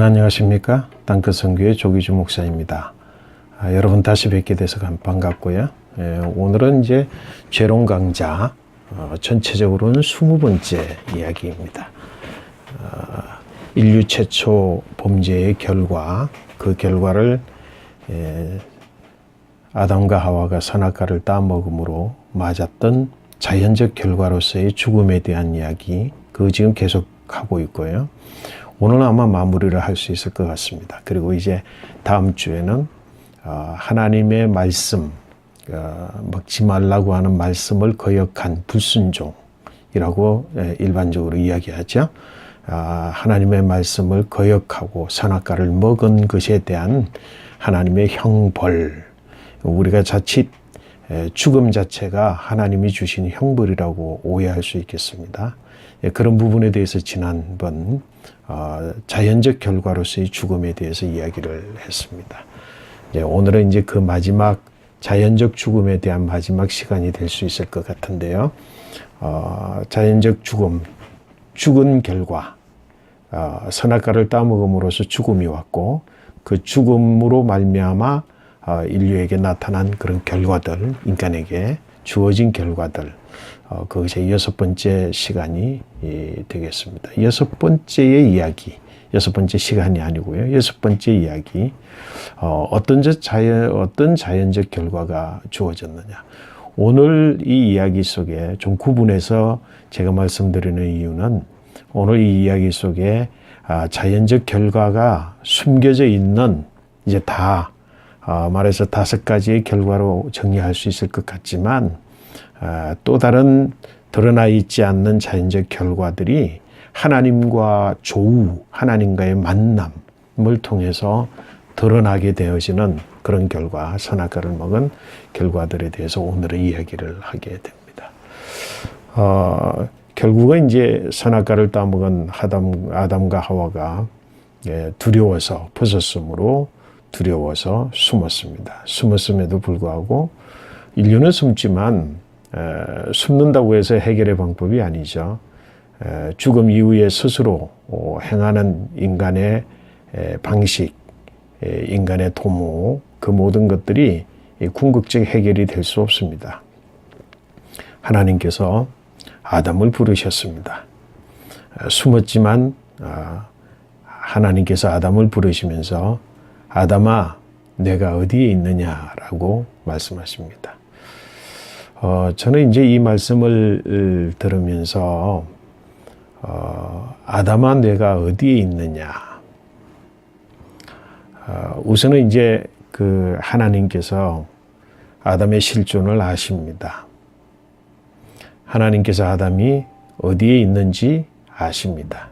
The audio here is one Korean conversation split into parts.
안녕하십니까. 땅끝 선교의 조기주 목사입니다. 여러분 다시 뵙게 돼서 반갑고요. 오늘은 이제 죄론 강좌 전체적으로는 20번째 이야기입니다. 인류 최초 범죄의 결과, 그 결과를 아담과 하와가 선악과를 따먹음으로 맞았던 자연적 결과로서의 죽음에 대한 이야기, 그거 지금 계속하고 있고요. 오늘은 아마 마무리를 할 수 있을 것 같습니다. 그리고 이제 다음 주에는 하나님의 말씀, 먹지 말라고 하는 말씀을 거역한 불순종이라고 일반적으로 이야기하죠. 하나님의 말씀을 거역하고 선악과를 먹은 것에 대한 하나님의 형벌, 우리가 자칫 죽음 자체가 하나님이 주신 형벌이라고 오해할 수 있겠습니다. 그런 부분에 대해서 지난번 자연적 결과로서의 죽음에 대해서 이야기를 했습니다. 오늘은 이제 그 마지막 자연적 죽음에 대한 마지막 시간이 될 수 있을 것 같은데요. 자연적 죽은 결과, 선악과를 따먹음으로써 죽음이 왔고, 그 죽음으로 말미암아 인류에게 나타난 그런 결과들, 인간에게 주어진 결과들, 그것이 6번째 시간이 되겠습니다. 6번째의 이야기, 6번째 시간이 아니고요. 6번째 이야기, 어떤 자연적 결과가 주어졌느냐. 오늘 이 이야기 속에 좀 구분해서 제가 말씀드리는 이유는, 오늘 이 이야기 속에 자연적 결과가 숨겨져 있는, 이제 다 말해서 5가지의 결과로 정리할 수 있을 것 같지만, 또 다른 드러나 있지 않는 자연적 결과들이 하나님과 조우, 하나님과의 만남을 통해서 드러나게 되어지는 그런 결과, 선악과를 먹은 결과들에 대해서 오늘은 이야기를 하게 됩니다. 결국은 이제 선악과를 따먹은 아담과 하와가 두려워서, 벗었으므로 두려워서 숨었습니다. 숨었음에도 불구하고 인류는 숨지만 숨는다고 해서 해결의 방법이 아니죠. 죽음 이후에 스스로 행하는 인간의 방식, 인간의 도모, 그 모든 것들이 궁극적 해결이 될 수 없습니다. 하나님께서 아담을 부르셨습니다. 숨었지만 하나님께서 아담을 부르시면서 아담아, 내가 어디에 있느냐라고 말씀하십니다. 저는 이제 이 말씀을 들으면서 아담아, 내가 어디에 있느냐. 우선은 이제 그 하나님께서 아담의 실존을 아십니다. 하나님께서 아담이 어디에 있는지 아십니다.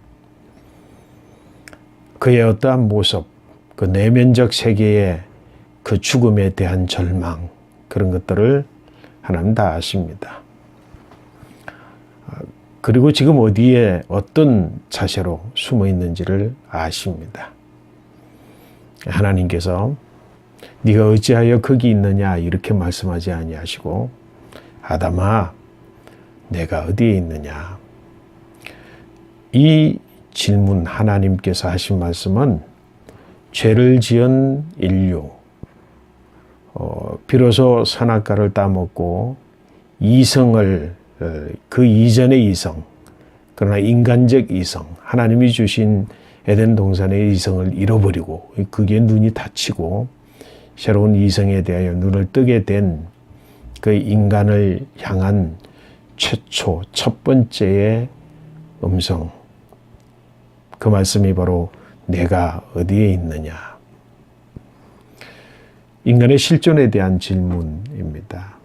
그의 어떠한 모습, 그 내면적 세계의 그 죽음에 대한 절망, 그런 것들을 하나님 다 아십니다. 그리고 지금 어디에 어떤 자세로 숨어 있는지를 아십니다. 하나님께서 네가 어찌하여 거기 있느냐 이렇게 말씀하지 아니하시고 아담아, 내가 어디에 있느냐. 이 질문, 하나님께서 하신 말씀은 죄를 지은 인류, 비로소 선악과를 따먹고 이성을, 그 이전의 이성, 그러나 인간적 이성, 하나님이 주신 에덴 동산의 이성을 잃어버리고 그게 눈이 닫히고 새로운 이성에 대하여 눈을 뜨게 된 그 인간을 향한 최초, 첫 번째의 음성, 그 말씀이 바로 내가 어디에 있느냐. 인간의 실존에 대한 질문입니다.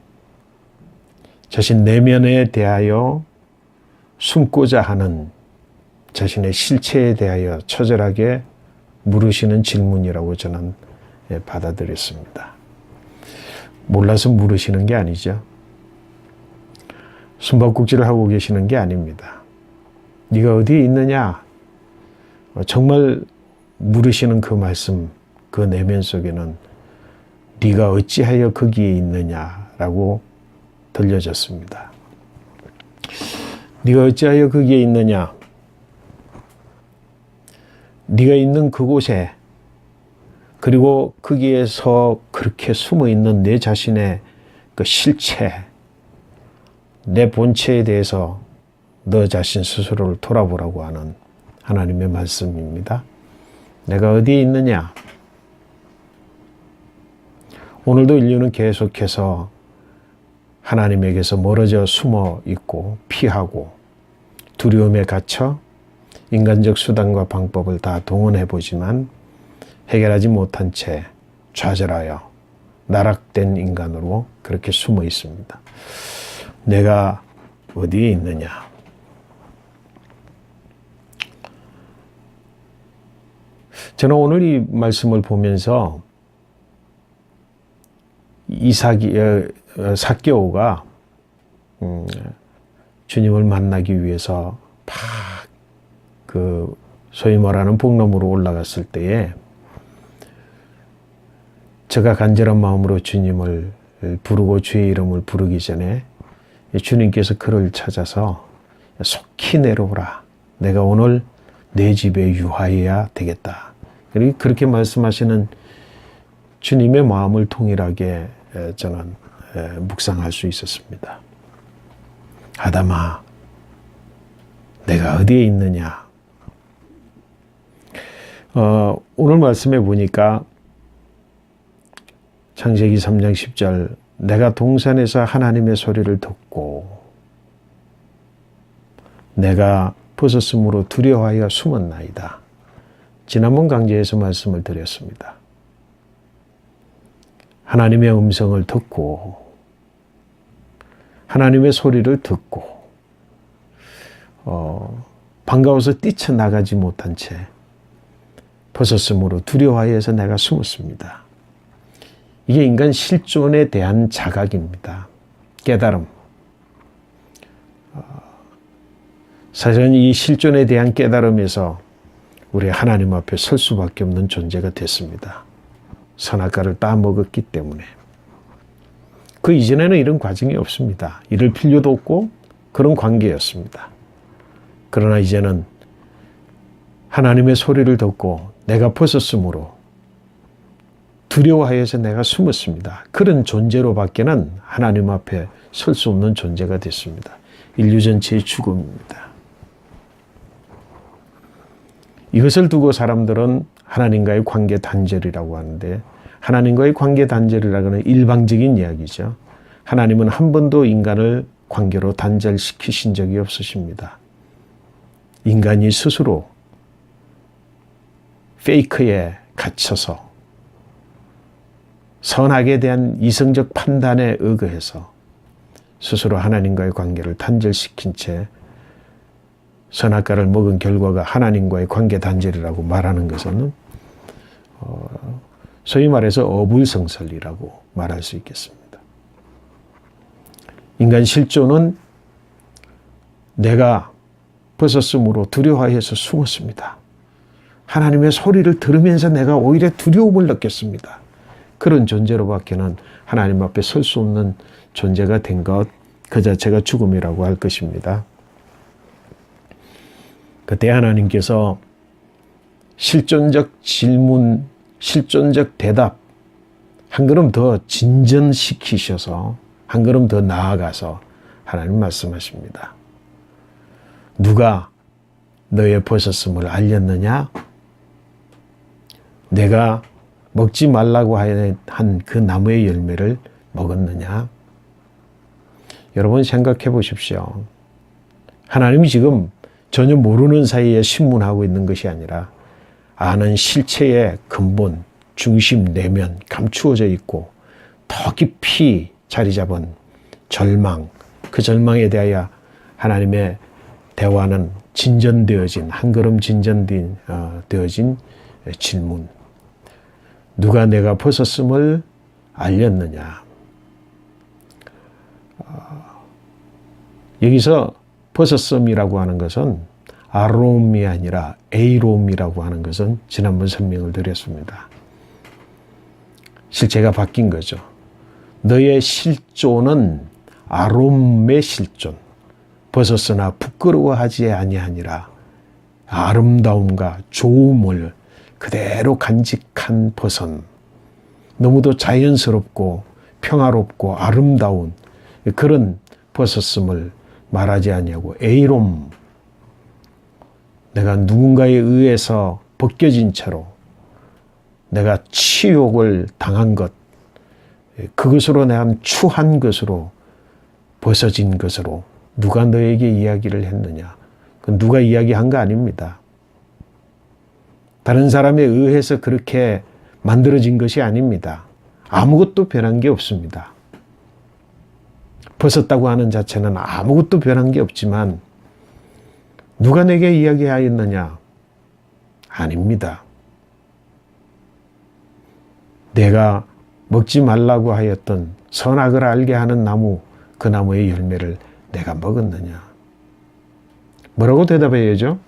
자신 내면에 대하여 숨고자 하는 자신의 실체에 대하여 처절하게 물으시는 질문이라고 저는 받아들였습니다. 몰라서 물으시는 게 아니죠. 숨바꼭질을 하고 계시는 게 아닙니다. 네가 어디에 있느냐? 정말 물으시는 그 말씀, 그 내면 속에는 네가 어찌하여 거기에 있느냐라고 들려졌습니다. 네가 어찌하여 거기에 있느냐? 네가 있는 그곳에, 그리고 거기에서 그렇게 숨어 있는 내 자신의 그 실체, 내 본체에 대해서 너 자신 스스로를 돌아보라고 하는 하나님의 말씀입니다. 내가 어디에 있느냐? 오늘도 인류는 계속해서 하나님에게서 멀어져 숨어 있고 피하고 두려움에 갇혀 인간적 수단과 방법을 다 동원해 보지만 해결하지 못한 채 좌절하여 나락된 인간으로 그렇게 숨어 있습니다. 내가 어디에 있느냐? 저는 오늘 이 말씀을 보면서 삭개오가 주님을 만나기 위해서 그 소위 말하는 북놈으로 올라갔을 때에 저가 간절한 마음으로 주님을 부르고 주의 이름을 부르기 전에 주님께서 그를 찾아서 속히 내려오라. 내가 오늘 내 집에 유하여야 되겠다. 그렇게 말씀하시는 주님의 마음을 통일하게 저는 묵상할 수 있었습니다. 아담아, 내가 어디에 있느냐? 오늘 말씀해 보니까 창세기 3장 10절, 내가 동산에서 하나님의 소리를 듣고 내가 벗었으므로 두려워하여 숨었나이다. 지난번 강좌에서 말씀을 드렸습니다. 하나님의 음성을 듣고 하나님의 소리를 듣고 반가워서 뛰쳐나가지 못한 채 벗었으므로 두려워하여서 내가 숨었습니다. 이게 인간 실존에 대한 자각입니다. 깨달음. 사실은 이 실존에 대한 깨달음에서 우리 하나님 앞에 설 수밖에 없는 존재가 됐습니다. 선악과를 따먹었기 때문에. 그 이전에는 이런 과정이 없습니다. 이럴 필요도 없고 그런 관계였습니다. 그러나 이제는 하나님의 소리를 듣고 내가 벗었으므로 두려워하여서 내가 숨었습니다. 그런 존재로 밖에는 하나님 앞에 설 수 없는 존재가 됐습니다. 인류 전체의 죽음입니다. 이것을 두고 사람들은 하나님과의 관계 단절이라고 하는데, 하나님과의 관계 단절이라고 하는 일방적인 이야기죠. 하나님은 한 번도 인간을 관계로 단절시키신 적이 없으십니다. 인간이 스스로 페이크에 갇혀서 선악에 대한 이성적 판단에 의거해서 스스로 하나님과의 관계를 단절시킨 채 선악과를 먹은 결과가 하나님과의 관계 단절이라고 말하는 것은 소위 말해서 어불성설이라고 말할 수 있겠습니다. 인간 실존은 내가 벗었으므로 두려워해서 숨었습니다. 하나님의 소리를 들으면서 내가 오히려 두려움을 느꼈습니다. 그런 존재로밖에는 하나님 앞에 설 수 없는 존재가 된 것, 그 자체가 죽음이라고 할 것입니다. 그때 하나님께서 실존적 질문, 실존적 대답 한 걸음 더 진전시키셔서 한 걸음 더 나아가서 하나님 말씀하십니다. 누가 너의 벗었음을 알렸느냐? 내가 먹지 말라고 한 그 나무의 열매를 먹었느냐? 여러분 생각해 보십시오. 하나님이 지금 전혀 모르는 사이에 신문하고 있는 것이 아니라 아는 실체의 근본, 중심, 내면 감추어져 있고 더 깊이 자리 잡은 절망, 그 절망에 대하여 하나님의 대화는 진전되어진, 한 걸음 진전되어진 질문. 누가 내가 벗었음을 알렸느냐? 여기서 벗었음이라고 하는 것은 아롬이 아니라 에이롬이라고 하는 것은 지난번 설명을 드렸습니다. 실체가 바뀐 거죠. 너의 실존은 아롬의 실존, 벗었으나 부끄러워하지 아니하니라 아름다움과 좋음을 그대로 간직한 버선, 너무도 자연스럽고 평화롭고 아름다운 그런 벗었음을 말하지 아니하고 에이롬, 내가 누군가에 의해서 벗겨진 채로 내가 치욕을 당한 것, 그것으로 내가 추한 것으로 벗어진 것으로 누가 너에게 이야기를 했느냐? 그건 누가 이야기한 거 아닙니다. 다른 사람에 의해서 그렇게 만들어진 것이 아닙니다. 아무것도 변한 게 없습니다. 벗었다고 하는 자체는 아무것도 변한 게 없지만 누가 내게 이야기하였느냐? 아닙니다. 내가 먹지 말라고 하였던 선악을 알게 하는 나무, 그 나무의 열매를 내가 먹었느냐? 뭐라고 대답해야죠?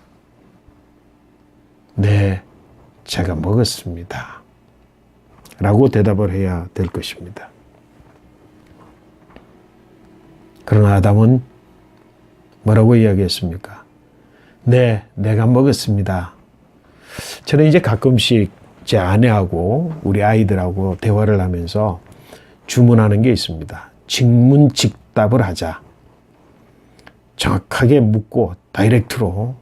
네, 제가 먹었습니다. 라고 대답을 해야 될 것입니다. 그러나 아담은 뭐라고 이야기했습니까? 네, 내가 먹었습니다. 저는 이제 가끔씩 제 아내하고 우리 아이들하고 대화를 하면서 주문하는 게 있습니다. 직문직답을 하자. 정확하게 묻고 다이렉트로.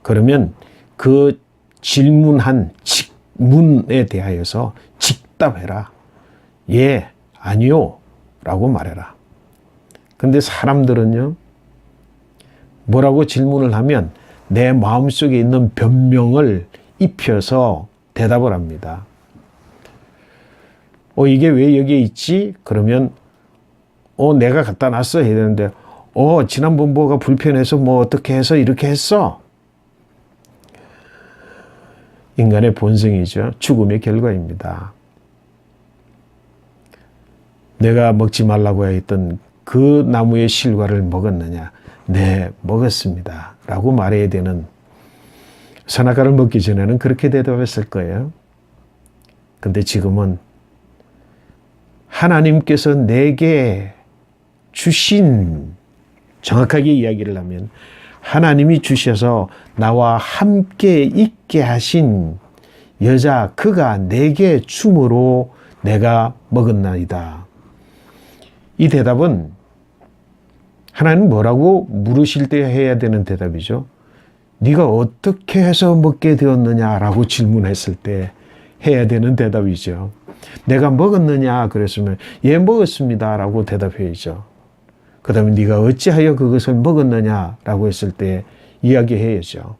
그러면 그 질문한 직문에 대하여서 직답해라. 예, 아니요 라고 말해라. 근데 사람들은요, 뭐라고 질문을 하면 내 마음속에 있는 변명을 입혀서 대답을 합니다. 이게 왜 여기에 있지? 그러면 내가 갖다 놨어 해야 되는데 지난번 뭐가 불편해서 뭐 어떻게 해서 이렇게 했어? 인간의 본성이죠. 죽음의 결과입니다. 내가 먹지 말라고 했던 그 나무의 실과를 먹었느냐? 네, 먹었습니다. 라고 말해야 되는, 선악과를 먹기 전에는 그렇게 대답했을 거예요. 근데 지금은 하나님께서 내게 주신, 정확하게 이야기를 하면 하나님이 주셔서 나와 함께 있게 하신 여자, 그가 내게 줌으로 내가 먹었나이다. 이 대답은 하나님 뭐라고 물으실 때 해야 되는 대답이죠. 네가 어떻게 해서 먹게 되었느냐라고 질문했을 때 해야 되는 대답이죠. 내가 먹었느냐 그랬으면 예, 먹었습니다 라고 대답해야죠. 그 다음에 네가 어찌하여 그것을 먹었느냐라고 했을 때 이야기해야죠.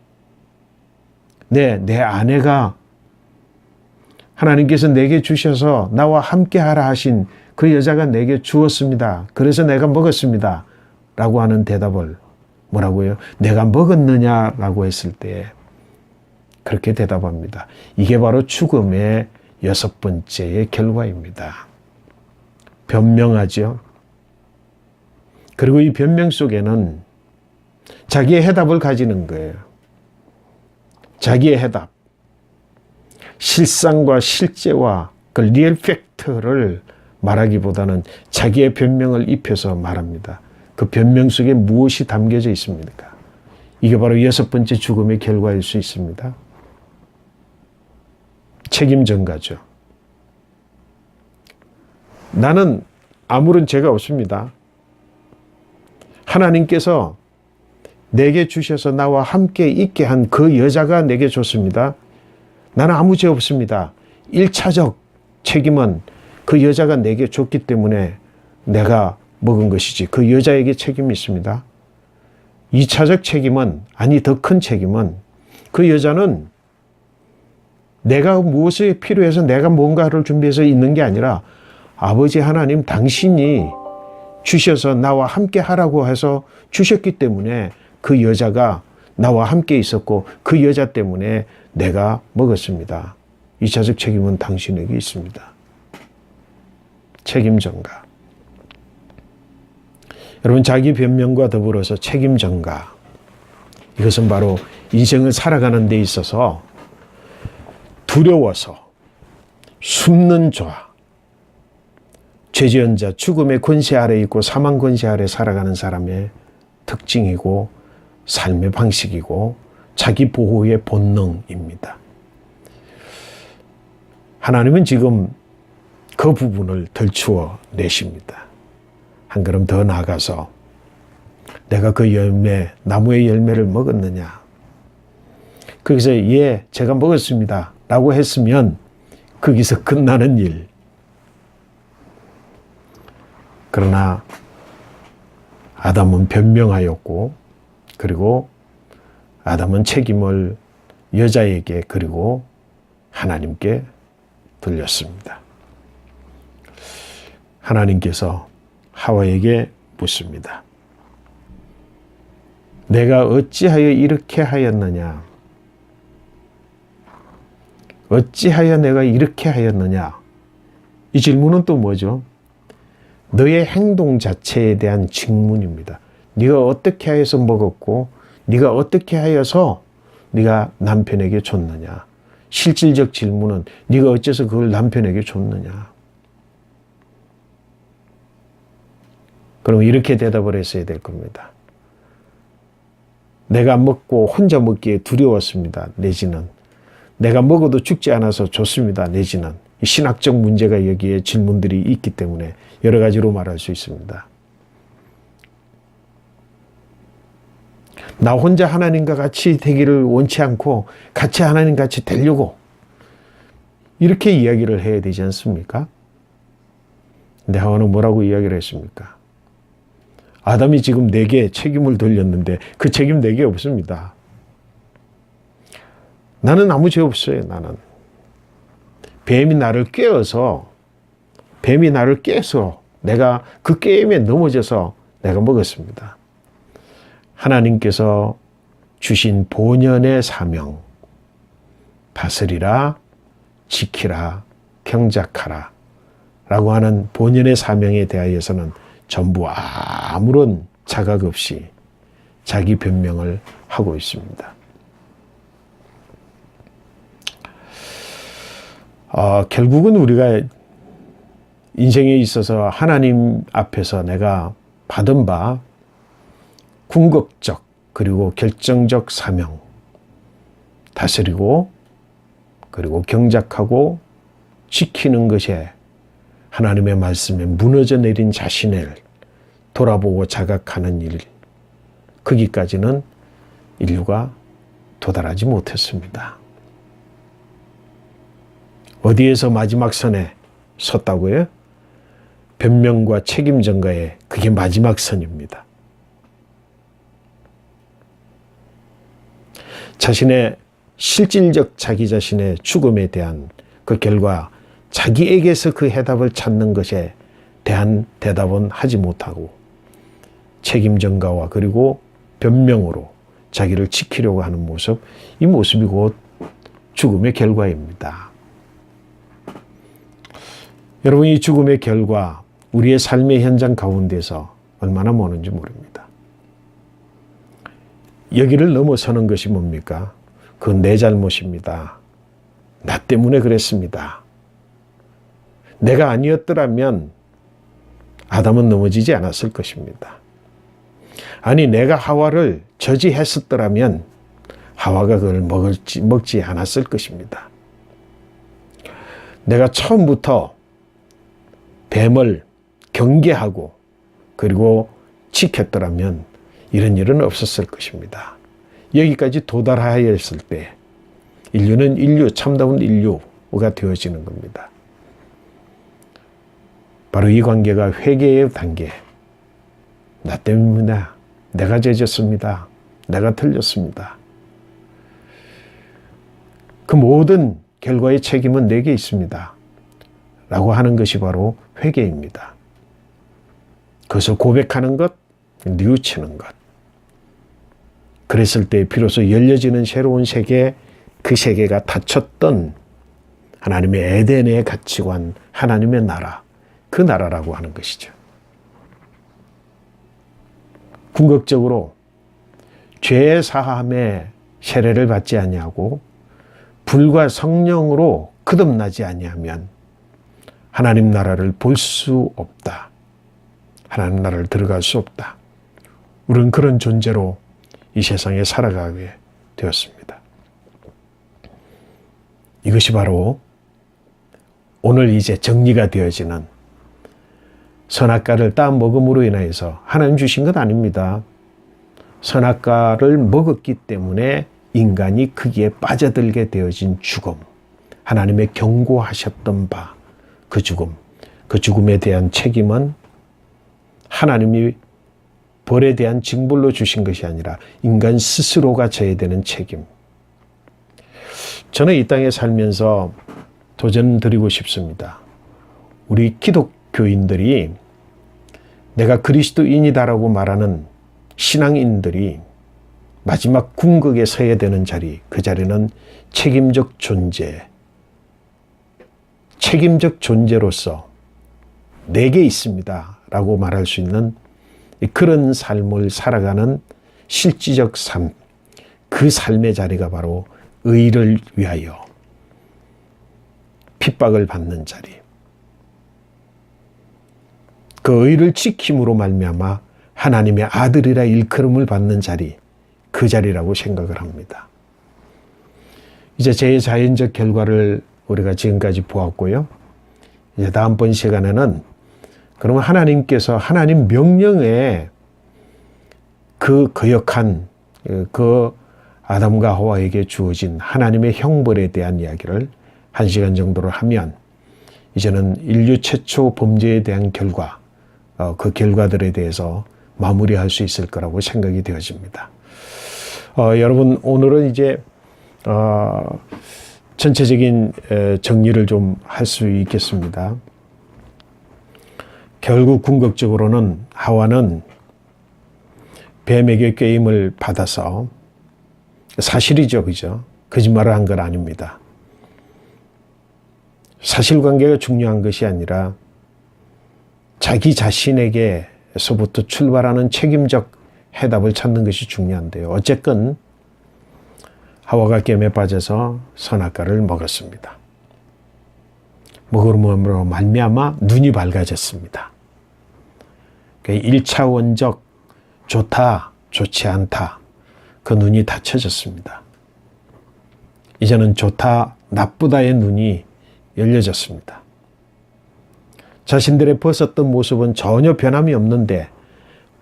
네, 내 아내가 하나님께서 내게 주셔서 나와 함께 하라 하신 그 여자가 내게 주었습니다. 그래서 내가 먹었습니다. 라고 하는 대답을 뭐라고요? 내가 먹었느냐라고 했을 때 그렇게 대답합니다. 이게 바로 죽음의 6번째의 결과입니다. 변명하죠. 그리고 이 변명 속에는 자기의 해답을 가지는 거예요. 자기의 해답. 실상과 실제와 그 리얼 팩트를 말하기보다는 자기의 변명을 입혀서 말합니다. 그 변명 속에 무엇이 담겨져 있습니까? 이게 바로 6번째 죽음의 결과일 수 있습니다. 책임 전가죠. 나는 아무런 죄가 없습니다. 하나님께서 내게 주셔서 나와 함께 있게 한 그 여자가 내게 줬습니다. 나는 아무 죄 없습니다. 1차적 책임은 그 여자가 내게 줬기 때문에 내가 먹은 것이지 그 여자에게 책임이 있습니다. 2차적 책임은, 아니 더 큰 책임은 그 여자는 내가 무엇이 필요해서 내가 뭔가를 준비해서 있는 게 아니라 아버지 하나님 당신이 주셔서 나와 함께 하라고 해서 주셨기 때문에 그 여자가 나와 함께 있었고 그 여자 때문에 내가 먹었습니다. 2차적 책임은 당신에게 있습니다. 책임 전가. 여러분, 자기 변명과 더불어서 책임 전가. 이것은 바로 인생을 살아가는 데 있어서 두려워서 숨는 좌, 죄지은 자, 죽음의 권세 아래 있고 사망 권세 아래 살아가는 사람의 특징이고 삶의 방식이고 자기 보호의 본능입니다. 하나님은 지금 그 부분을 덜추어 내십니다. 한 걸음 더 나아가서 내가 그 나무의 열매를 먹었느냐? 거기서 예, 제가 먹었습니다 라고 했으면 거기서 끝나는 일. 그러나 아담은 변명하였고, 그리고 아담은 책임을 여자에게 그리고 하나님께 돌렸습니다. 하나님께서 하와에게 묻습니다. 내가 어찌하여 이렇게 하였느냐? 어찌하여 내가 이렇게 하였느냐? 이 질문은 또 뭐죠? 너의 행동 자체에 대한 직문입니다. 네가 어떻게 하여서 먹었고 네가 어떻게 하여서 네가 남편에게 줬느냐? 실질적 질문은 네가 어째서 그걸 남편에게 줬느냐? 그럼 이렇게 대답을 했어야 될 겁니다. 내가 먹고 혼자 먹기에 두려웠습니다. 내지는 내가 먹어도 죽지 않아서 좋습니다. 내지는 이 신학적 문제가 여기에 질문들이 있기 때문에 여러 가지로 말할 수 있습니다. 나 혼자 하나님과 같이 되기를 원치 않고 같이 하나님 같이 되려고 이렇게 이야기를 해야 되지 않습니까? 근데 하와는 뭐라고 이야기를 했습니까? 아담이 지금 내게 책임을 돌렸는데 그 책임 내게 없습니다. 나는 아무 죄 없어요. 나는. 뱀이 나를 깨서 내가 그 게임에 넘어져서 내가 먹었습니다. 하나님께서 주신 본연의 사명, 다스리라, 지키라, 경작하라 라고 하는 본연의 사명에 대하여서는 전부 아무런 자각 없이 자기 변명을 하고 있습니다. 결국은 우리가 인생에 있어서 하나님 앞에서 내가 받은 바 궁극적 그리고 결정적 사명, 다스리고 그리고 경작하고 지키는 것에 하나님의 말씀에 무너져 내린 자신을 돌아보고 자각하는 일, 거기까지는 인류가 도달하지 못했습니다. 어디에서 마지막 선에 섰다고요? 변명과 책임 전가에 그게 마지막 선입니다. 자신의 실질적 자기 자신의 죽음에 대한 그 결과 자기에게서 그 해답을 찾는 것에 대한 대답은 하지 못하고 책임 전가와 그리고 변명으로 자기를 지키려고 하는 모습, 이 모습이 곧 죽음의 결과입니다. 여러분, 이 죽음의 결과 우리의 삶의 현장 가운데서 얼마나 많은지 모릅니다. 여기를 넘어서는 것이 뭡니까? 그건 내 잘못입니다. 나 때문에 그랬습니다. 내가 아니었더라면 아담은 넘어지지 않았을 것입니다. 아니, 내가 하와를 저지했었더라면 하와가 그걸 먹지 않았을 것입니다. 내가 처음부터 뱀을 경계하고 그리고 지켰더라면 이런 일은 없었을 것입니다. 여기까지 도달하였을 때 인류는 참다운 인류가 되어지는 겁니다. 바로 이 관계가 회개의 단계. 나 때문이다. 내가 죄졌습니다. 내가 틀렸습니다. 그 모든 결과의 책임은 내게 있습니다. 라고 하는 것이 바로 회개입니다. 그것을 고백하는 것, 뉘우치는 것. 그랬을 때 비로소 열려지는 새로운 세계, 그 세계가 닫혔던 하나님의 에덴의 가치관, 하나님의 나라, 그 나라라고 하는 것이죠. 궁극적으로 죄의 사함의 세례를 받지 아니하고 불과 성령으로 거듭나지 아니하면 하나님 나라를 볼 수 없다. 하나님 나라를 들어갈 수 없다. 우리는 그런 존재로 이 세상에 살아가게 되었습니다. 이것이 바로 오늘 이제 정리가 되어지는 선악과를 따 먹음으로 인하여서 하나님 주신 것 아닙니다. 선악과를 먹었기 때문에 인간이 거기에 빠져들게 되어진 죽음, 하나님의 경고하셨던 바, 그 죽음, 그 죽음에 대한 책임은 하나님이 벌에 대한 징벌로 주신 것이 아니라 인간 스스로가 져야 되는 책임. 저는 이 땅에 살면서 도전드리고 싶습니다. 우리 기독교인들이 내가 그리스도인이다라고 말하는 신앙인들이 마지막 궁극에 서야 되는 자리, 그 자리는 책임적 존재, 책임적 존재로서 내게 있습니다 라고 말할 수 있는 그런 삶을 살아가는 실질적 삶, 그 삶의 자리가 바로 의를 위하여 핍박을 받는 자리, 그 의를 지킴으로 말미암아 하나님의 아들이라 일컬음을 받는 자리, 그 자리라고 생각을 합니다. 이제 제자연적 결과를 우리가 지금까지 보았고요. 이제 다음번 시간에는 그러면 하나님께서 하나님 명령에 그 거역한 그 아담과 하와에게 주어진 하나님의 형벌에 대한 이야기를 1시간 정도를 하면 이제는 인류 최초 범죄에 대한 결과, 그 결과들에 대해서 마무리할 수 있을 거라고 생각이 되어집니다. 여러분, 오늘은 이제 전체적인 정리를 좀 할 수 있겠습니다. 결국 궁극적으로는 하와는 뱀에게 꾀임을 받아서, 사실이죠, 그죠? 거짓말을 한 건 아닙니다. 사실관계가 중요한 것이 아니라 자기 자신에게서부터 출발하는 책임적 해답을 찾는 것이 중요한데요. 어쨌건 하와가 겜에 빠져서 선악과를 먹었습니다. 먹음으로 말미암아 눈이 밝아졌습니다. 1차원적 좋다, 좋지 않다, 그 눈이 닫혀졌습니다. 이제는 좋다, 나쁘다의 눈이 열려졌습니다. 자신들의 벗었던 모습은 전혀 변함이 없는데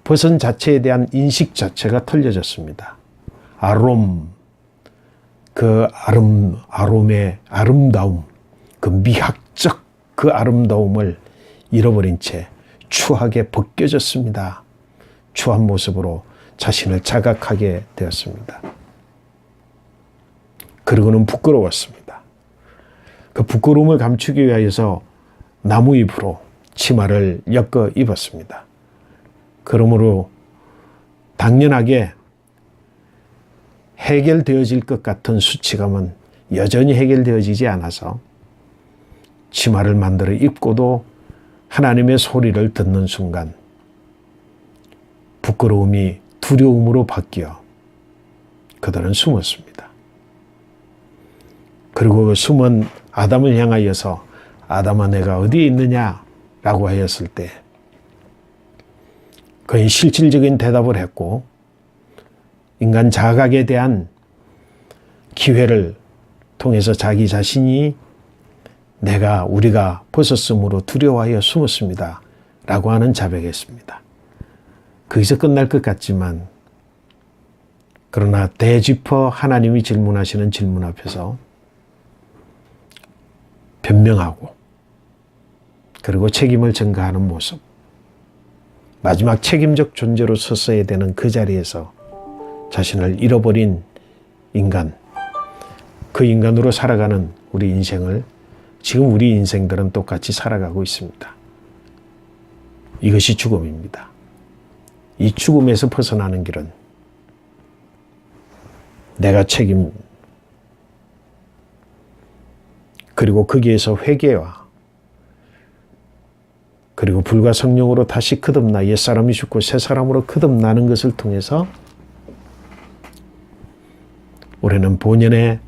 벗은 자체에 대한 인식 자체가 틀려졌습니다. 아롬의 아름다움, 그 미학적 그 아름다움을 잃어버린 채 추하게 벗겨졌습니다. 추한 모습으로 자신을 자각하게 되었습니다. 그리고는 부끄러웠습니다. 그 부끄러움을 감추기 위하여서 나무잎으로 치마를 엮어 입었습니다. 그러므로 당연하게 해결되어질 것 같은 수치감은 여전히 해결되어지지 않아서 치마를 만들어 입고도 하나님의 소리를 듣는 순간 부끄러움이 두려움으로 바뀌어 그들은 숨었습니다. 그리고 그 숨은 아담을 향하여서 아담아 내가 어디에 있느냐라고 하였을 때 그의 실질적인 대답을 했고 인간 자각에 대한 기회를 통해서 자기 자신이 우리가 벗었으므로 두려워하여 숨었습니다 라고 하는 자백했습니다. 거기서 끝날 것 같지만 그러나 되짚어 하나님이 질문하시는 질문 앞에서 변명하고 그리고 책임을 전가하는 모습, 마지막 책임적 존재로 섰어야 되는 그 자리에서 자신을 잃어버린 인간, 그 인간으로 살아가는 우리 인생을 지금 우리 인생들은 똑같이 살아가고 있습니다. 이것이 죽음입니다. 이 죽음에서 벗어나는 길은 내가 책임, 그리고 거기에서 회개와 그리고 불과 성령으로 다시 거듭나 옛사람이 죽고 새사람으로 거듭나는 것을 통해서 우리는 본연의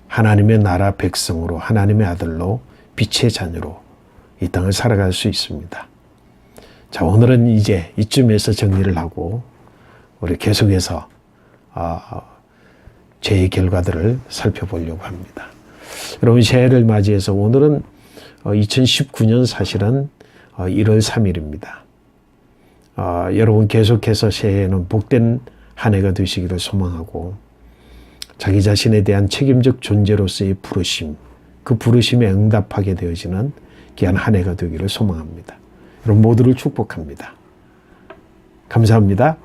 하나님의 나라 백성으로 하나님의 아들로 빛의 자녀로 이 땅을 살아갈 수 있습니다. 자, 오늘은 이제 이쯤에서 정리를 하고 우리 계속해서 죄의 결과들을 살펴보려고 합니다. 여러분, 새해를 맞이해서 오늘은 2019년 사실은 1월 3일입니다. 여러분 계속해서 새해에는 복된 한 해가 되시기를 소망하고, 자기 자신에 대한 책임적 존재로서의 부르심, 그 부르심에 응답하게 되어지는 귀한 한 해가 되기를 소망합니다. 여러분 모두를 축복합니다. 감사합니다.